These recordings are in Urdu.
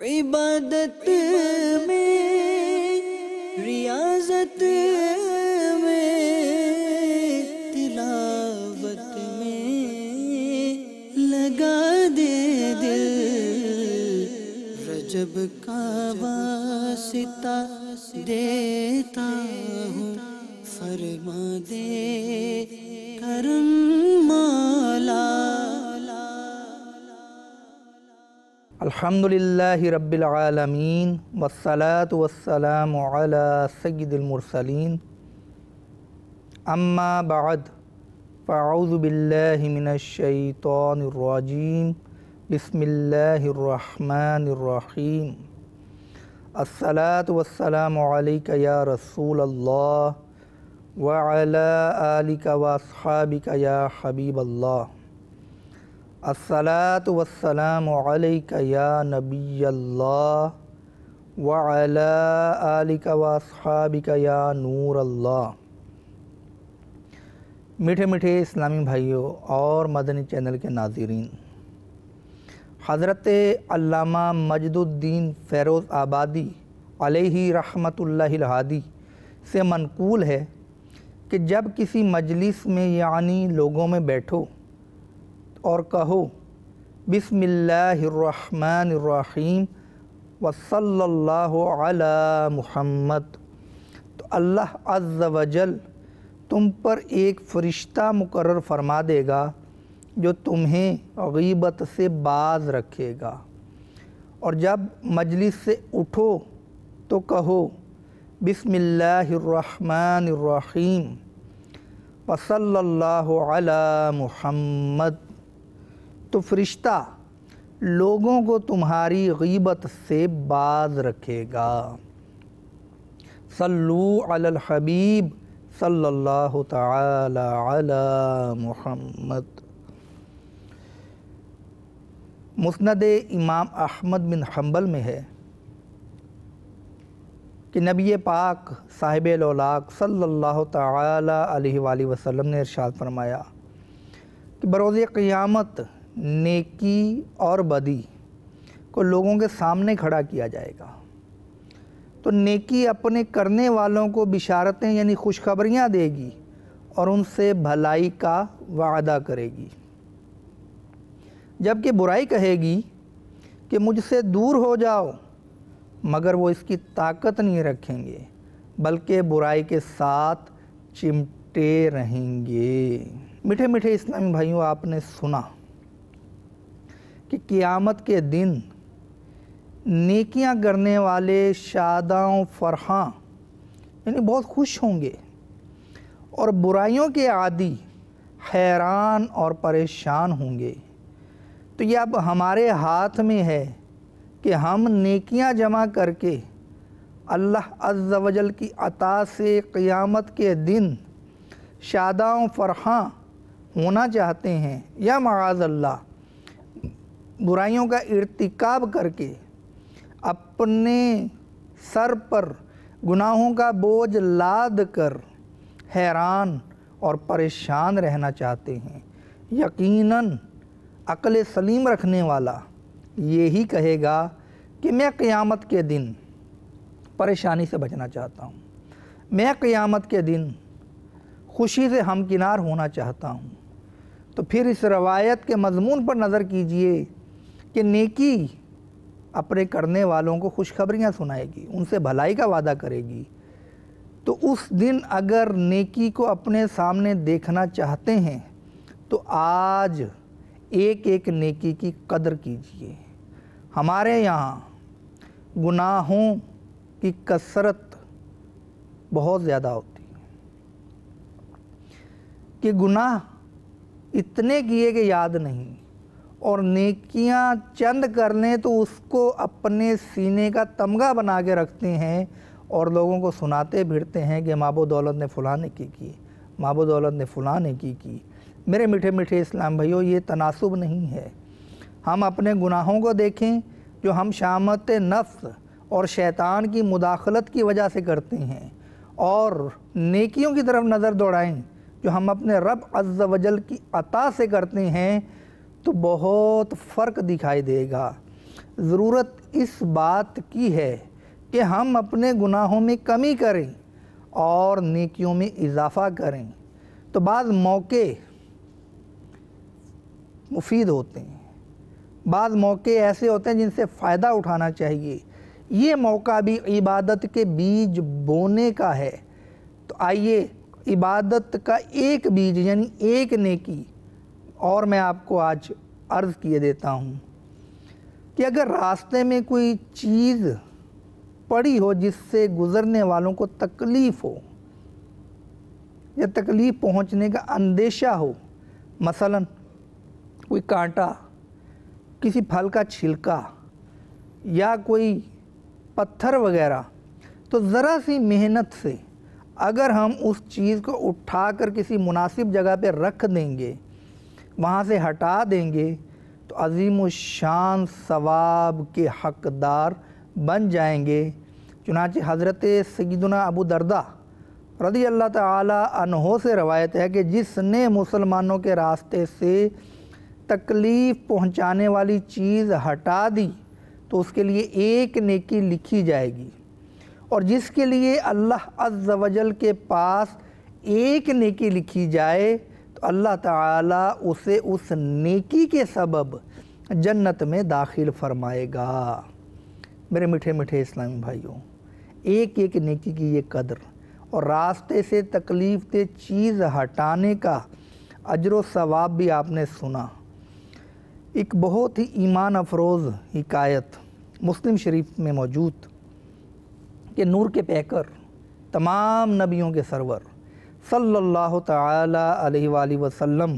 عبادت میں، ریاضت میں، تلاوت میں لگا دے دل، رجب کا واسطہ دیتا ہوں، فرما دے کرم مولا۔ الحمدللہ رب العالمین والصلاة والسلام علی سید المرسلین، اما بعد فاعوذ باللہ من الشیطان الرجیم، بسم اللہ الرحمن الرحیم۔ الصلاة والسلام علیک یا رسول اللہ وعلی آلک واصحابک یا حبیب اللہ۔ الصلاة والسلام علیک یا نبی اللہ وعلی آلک واصحابک یا نور اللہ۔ میٹھے میٹھے اسلامی بھائیوں اور مدنی چینل کے ناظرین، حضرت علامہ مجد الدین فیروز آبادی علیہ رحمۃ اللہ الہادی سے منقول ہے کہ جب کسی مجلس میں یعنی لوگوں میں بیٹھو اور کہو بسم اللہ الرحمن الرحیم وصلی اللہ علی محمد، تو اللہ عز و جل تم پر ایک فرشتہ مقرر فرما دے گا جو تمہیں غیبت سے باز رکھے گا۔ اور جب مجلس سے اٹھو تو کہو بسم اللہ الرحمن الرحیم وصلی اللہ علی محمد، تو فرشتہ لوگوں کو تمہاری غیبت سے باز رکھے گا۔ صلو علی الحبیب صلی اللہ تعالی علی محمد۔ مسند امام احمد بن حنبل میں ہے کہ نبی پاک صاحب الاولاق صلی اللہ تعالی علیہ وآلہ وسلم نے ارشاد فرمایا کہ بروز قیامت نیکی اور بدی کو لوگوں کے سامنے کھڑا کیا جائے گا، تو نیکی اپنے کرنے والوں کو بشارتیں یعنی خوشخبریاں دے گی اور ان سے بھلائی کا وعدہ کرے گی، جبکہ برائی کہے گی کہ مجھ سے دور ہو جاؤ، مگر وہ اس کی طاقت نہیں رکھیں گے بلکہ برائی کے ساتھ چمٹے رہیں گے۔ میٹھے میٹھے اسلامی بھائیوں، آپ نے سنا کہ قیامت کے دن نیکیاں کرنے والے شاداں و فرحاں یعنی بہت خوش ہوں گے، اور برائیوں کے عادی حیران اور پریشان ہوں گے۔ تو یہ اب ہمارے ہاتھ میں ہے کہ ہم نیکیاں جمع کر کے اللہ عز و جل کی عطا سے قیامت کے دن شاداں و فرحاں ہونا چاہتے ہیں، یا معاذ اللہ برائیوں کا ارتکاب کر کے اپنے سر پر گناہوں کا بوجھ لاد کر حیران اور پریشان رہنا چاہتے ہیں۔ یقیناً عقل سلیم رکھنے والا یہی کہے گا کہ میں قیامت کے دن پریشانی سے بچنا چاہتا ہوں، میں قیامت کے دن خوشی سے ہمکنار ہونا چاہتا ہوں۔ تو پھر اس روایت کے مضمون پر نظر کیجئے کہ نیکی اپنے کرنے والوں کو خوشخبریاں سنائے گی، ان سے بھلائی کا وعدہ کرے گی، تو اس دن اگر نیکی کو اپنے سامنے دیکھنا چاہتے ہیں تو آج ایک ایک نیکی کی قدر کیجئے۔ ہمارے یہاں گناہوں کی کثرت بہت زیادہ ہوتی ہے کہ گناہ اتنے کیے کہ یاد نہیں، اور نیکیاں چند کر لیں تو اس کو اپنے سینے کا تمغہ بنا کے رکھتے ہیں اور لوگوں کو سناتے پھرتے ہیں کہ ماں و دولت نے فلاں نے کی، ماں و دولت نے فلاں نے کی۔ میرے میٹھے میٹھے اسلام بھائیوں، یہ تناسب نہیں ہے۔ ہم اپنے گناہوں کو دیکھیں جو ہم شامت نفس اور شیطان کی مداخلت کی وجہ سے کرتے ہیں، اور نیکیوں کی طرف نظر دوڑائیں جو ہم اپنے رب عز و جل کی عطا سے کرتے ہیں، تو بہت فرق دکھائی دے گا۔ ضرورت اس بات کی ہے کہ ہم اپنے گناہوں میں کمی کریں اور نیکیوں میں اضافہ کریں، تو بعض موقع مفید ہوتے ہیں، بعض موقع ایسے ہوتے ہیں جن سے فائدہ اٹھانا چاہیے۔ یہ موقع بھی عبادت کے بیج بونے کا ہے۔ تو آئیے عبادت کا ایک بیج یعنی ایک نیکی اور میں آپ کو آج عرض کیے دیتا ہوں کہ اگر راستے میں کوئی چیز پڑی ہو جس سے گزرنے والوں کو تکلیف ہو یا تکلیف پہنچنے کا اندیشہ ہو، مثلا کوئی کانٹا، کسی پھل کا چھلکا یا کوئی پتھر وغیرہ، تو ذرا سی محنت سے اگر ہم اس چیز کو اٹھا کر کسی مناسب جگہ پہ رکھ دیں گے، وہاں سے ہٹا دیں گے، تو عظیم الشان ثواب کے حقدار بن جائیں گے۔ چنانچہ حضرت سیدنا ابو درداء رضی اللہ تعالی عنہ سے روایت ہے کہ جس نے مسلمانوں کے راستے سے تکلیف پہنچانے والی چیز ہٹا دی تو اس کے لیے ایک نیکی لکھی جائے گی، اور جس کے لیے اللہ عز و جل کے پاس ایک نیکی لکھی جائے تو اللہ تعالیٰ اسے اس نیکی کے سبب جنت میں داخل فرمائے گا۔ میرے میٹھے میٹھے اسلامی بھائیوں، ایک ایک نیکی کی یہ قدر اور راستے سے تکلیف دہ چیز ہٹانے کا اجر و ثواب بھی آپ نے سنا۔ ایک بہت ہی ایمان افروز حکایت مسلم شریف میں موجود کہ نور کے پیکر، تمام نبیوں کے سرور صلی اللہ تعالی علیہ وآلہ وسلم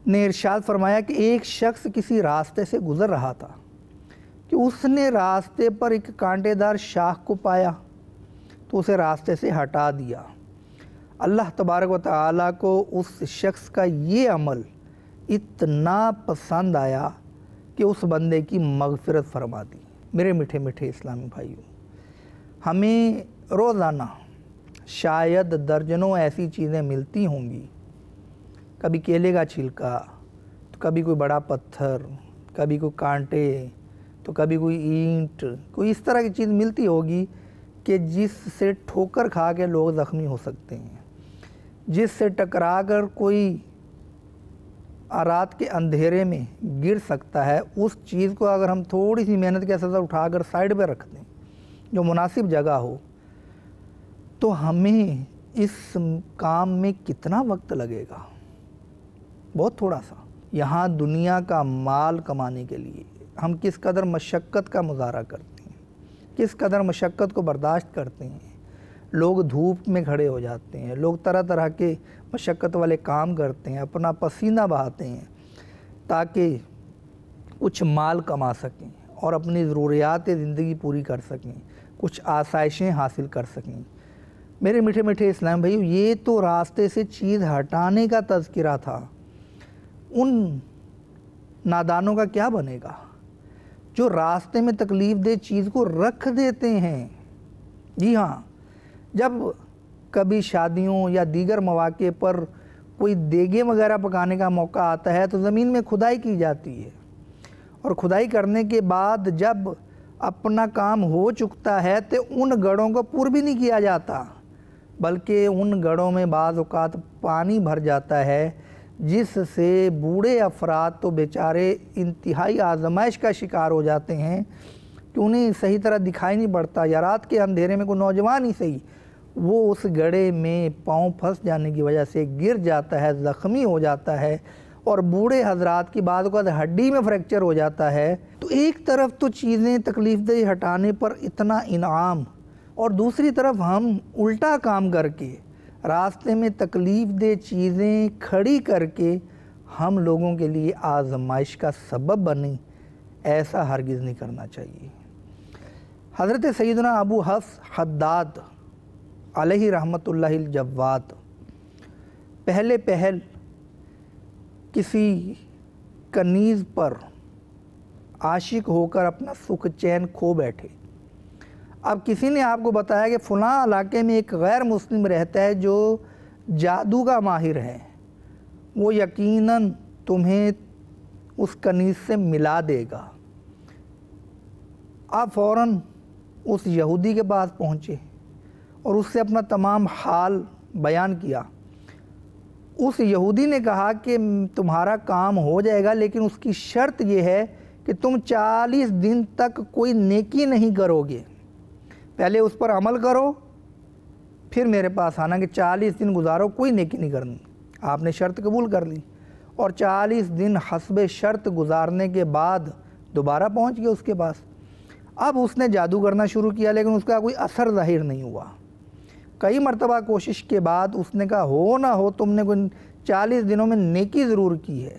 نے ارشاد فرمایا کہ ایک شخص کسی راستے سے گزر رہا تھا کہ اس نے راستے پر ایک کانٹے دار شاخ کو پایا تو اسے راستے سے ہٹا دیا۔ اللہ تبارک و تعالیٰ کو اس شخص کا یہ عمل اتنا پسند آیا کہ اس بندے کی مغفرت فرما دی۔ میرے میٹھے میٹھے اسلامی بھائیوں، ہمیں روزانہ شاید درجنوں ایسی چیزیں ملتی ہوں گی، کبھی کیلے کا چھلکا، تو کبھی کوئی بڑا پتھر، کبھی کوئی کانٹے، تو کبھی کوئی اینٹ، کوئی اس طرح کی چیز ملتی ہوگی کہ جس سے ٹھوکر کھا کے لوگ زخمی ہو سکتے ہیں، جس سے ٹکرا کر کوئی رات کے اندھیرے میں گر سکتا ہے۔ اس چیز کو اگر ہم تھوڑی سی محنت کے ساتھ اٹھا کر سائیڈ پہ رکھ دیں جو مناسب جگہ ہو، تو ہمیں اس کام میں کتنا وقت لگے گا؟ بہت تھوڑا سا۔ یہاں دنیا کا مال کمانے کے لیے ہم کس قدر مشقت کا مظاہرہ کرتے ہیں، کس قدر مشقت کو برداشت کرتے ہیں۔ لوگ دھوپ میں کھڑے ہو جاتے ہیں، لوگ طرح طرح کے مشقت والے کام کرتے ہیں، اپنا پسینہ بہاتے ہیں تاکہ کچھ مال کما سکیں اور اپنی ضروریات زندگی پوری کر سکیں، کچھ آسائشیں حاصل کر سکیں۔ میرے میٹھے میٹھے اسلام بھائیو، یہ تو راستے سے چیز ہٹانے کا تذکرہ تھا۔ ان نادانوں کا کیا بنے گا جو راستے میں تکلیف دہ چیز کو رکھ دیتے ہیں؟ جی ہاں، جب کبھی شادیوں یا دیگر مواقع پر کوئی دیگیں وغیرہ پکانے کا موقع آتا ہے تو زمین میں کھدائی کی جاتی ہے، اور کھدائی کرنے کے بعد جب اپنا کام ہو چکتا ہے تو ان گڑھوں کو پر بھی نہیں کیا جاتا، بلکہ ان گڑھوں میں بعض اوقات پانی بھر جاتا ہے، جس سے بوڑھے افراد تو بیچارے انتہائی آزمائش کا شکار ہو جاتے ہیں کہ انہیں صحیح طرح دکھائی نہیں پڑتا، یا رات کے اندھیرے میں کوئی نوجوان ہی صحیح وہ اس گڑھے میں پاؤں پھنس جانے کی وجہ سے گر جاتا ہے، زخمی ہو جاتا ہے، اور بوڑھے حضرات کی بعض اوقات ہڈی میں فریکچر ہو جاتا ہے۔ تو ایک طرف تو چیزیں تکلیف دہ ہٹانے پر اتنا انعام، اور دوسری طرف ہم الٹا کام کر کے راستے میں تکلیف دہ چیزیں کھڑی کر کے ہم لوگوں کے لیے آزمائش کا سبب بنیں، ایسا ہرگز نہیں کرنا چاہیے۔ حضرت سیدنا ابو حفص حداد علیہ رحمت اللہ الجواد پہل کسی کنیز پر عاشق ہو کر اپنا سکھ چین کھو بیٹھے۔ اب کسی نے آپ کو بتایا کہ فلاں علاقے میں ایک غیر مسلم رہتا ہے جو جادو کا ماہر ہے، وہ یقیناً تمہیں اس کنیز سے ملا دے گا۔ آپ فوراً اس یہودی کے پاس پہنچے اور اس سے اپنا تمام حال بیان کیا۔ اس یہودی نے کہا کہ تمہارا کام ہو جائے گا، لیکن اس کی شرط یہ ہے کہ تم 40 دن تک کوئی نیکی نہیں کرو گے، پہلے اس پر عمل کرو پھر میرے پاس آنا، کہ 40 دن گزارو کوئی نیکی نہیں کرنی۔ آپ نے شرط قبول کر لی اور 40 دن حسب شرط گزارنے کے بعد دوبارہ پہنچ گئے اس کے پاس۔ اب اس نے جادو کرنا شروع کیا، لیکن اس کا کوئی اثر ظاہر نہیں ہوا۔ کئی مرتبہ کوشش کے بعد اس نے کہا ہو نہ ہو تم نے کوئی 40 دنوں میں نیکی ضرور کی ہے،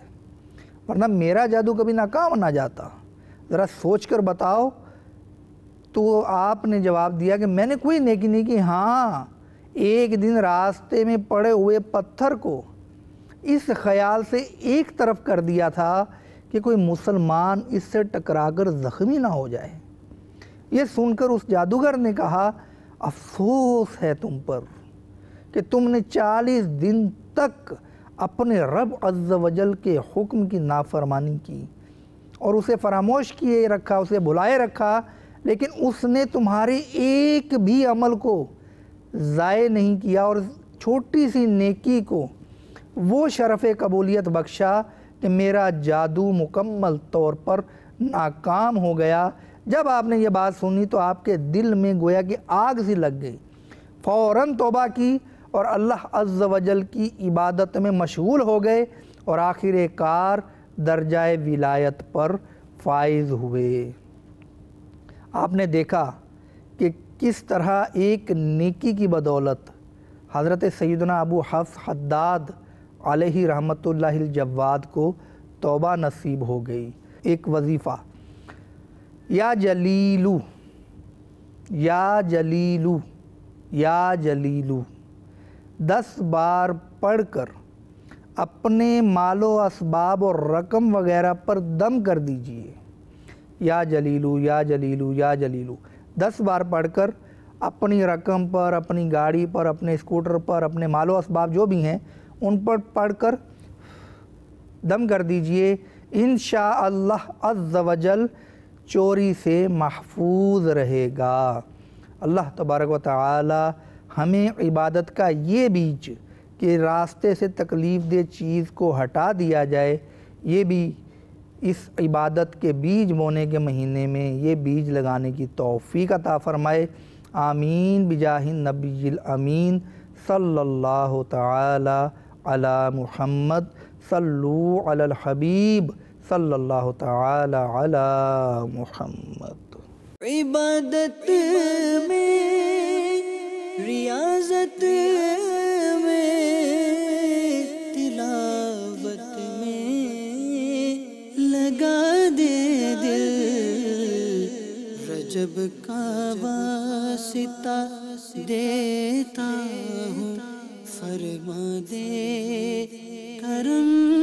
ورنہ میرا جادو کبھی ناکام نہ جاتا، ذرا سوچ کر بتاؤ۔ تو آپ نے جواب دیا کہ میں نے کوئی نیکی نہیں کی، ہاں ایک دن راستے میں پڑے ہوئے پتھر کو اس خیال سے ایک طرف کر دیا تھا کہ کوئی مسلمان اس سے ٹکرا کر زخمی نہ ہو جائے۔ یہ سن کر اس جادوگر نے کہا افسوس ہے تم پر کہ تم نے 40 دن تک اپنے رب عز و جل کے حکم کی نافرمانی کی اور اسے فراموش کیے رکھا، اسے بھلائے رکھا، لیکن اس نے تمہارے ایک بھی عمل کو ضائع نہیں کیا اور چھوٹی سی نیکی کو وہ شرف قبولیت بخشا کہ میرا جادو مکمل طور پر ناکام ہو گیا۔ جب آپ نے یہ بات سنی تو آپ کے دل میں گویا کہ آگ سی لگ گئی، فوراً توبہ کی اور اللہ عز و جل کی عبادت میں مشغول ہو گئے اور آخر کار درجہ ولایت پر فائز ہوئے۔ آپ نے دیکھا کہ کس طرح ایک نیکی کی بدولت حضرت سیدنا ابو حفص حداد علیہ رحمۃ اللہ الجواد کو توبہ نصیب ہو گئی۔ ایک وظیفہ یا جلیلو یا جلیلو یا جلیلو 10 بار پڑھ کر اپنے مال و اسباب اور رقم وغیرہ پر دم کر دیجئے۔ یا جلیلو یا جلیلو یا جلیلو 10 بار پڑھ کر اپنی رقم پر، اپنی گاڑی پر، اپنے اسکوٹر پر، اپنے مال و اسباب جو بھی ہیں ان پر پڑھ کر دم کر دیجئے۔ انشاءاللہ عز و جل چوری سے محفوظ رہے گا۔ اللہ تبارک و تعالی ہمیں عبادت کا یہ بیج کہ راستے سے تکلیف دہ چیز کو ہٹا دیا جائے، یہ بھی اس عبادت کے بیج بونے کے مہینے میں یہ بیج لگانے کی توفیق عطا فرمائے۔ آمین بجاہ النبی الامین صلی اللہ تعالی علی محمد صلو علی الحبیب صلی اللہ تعالی علی محمد۔ عبادت میں، ریاضت میں، تلاوت میں لگا دے دل، رجب کا واسطہ دیتا ہوں، فرما دے کرم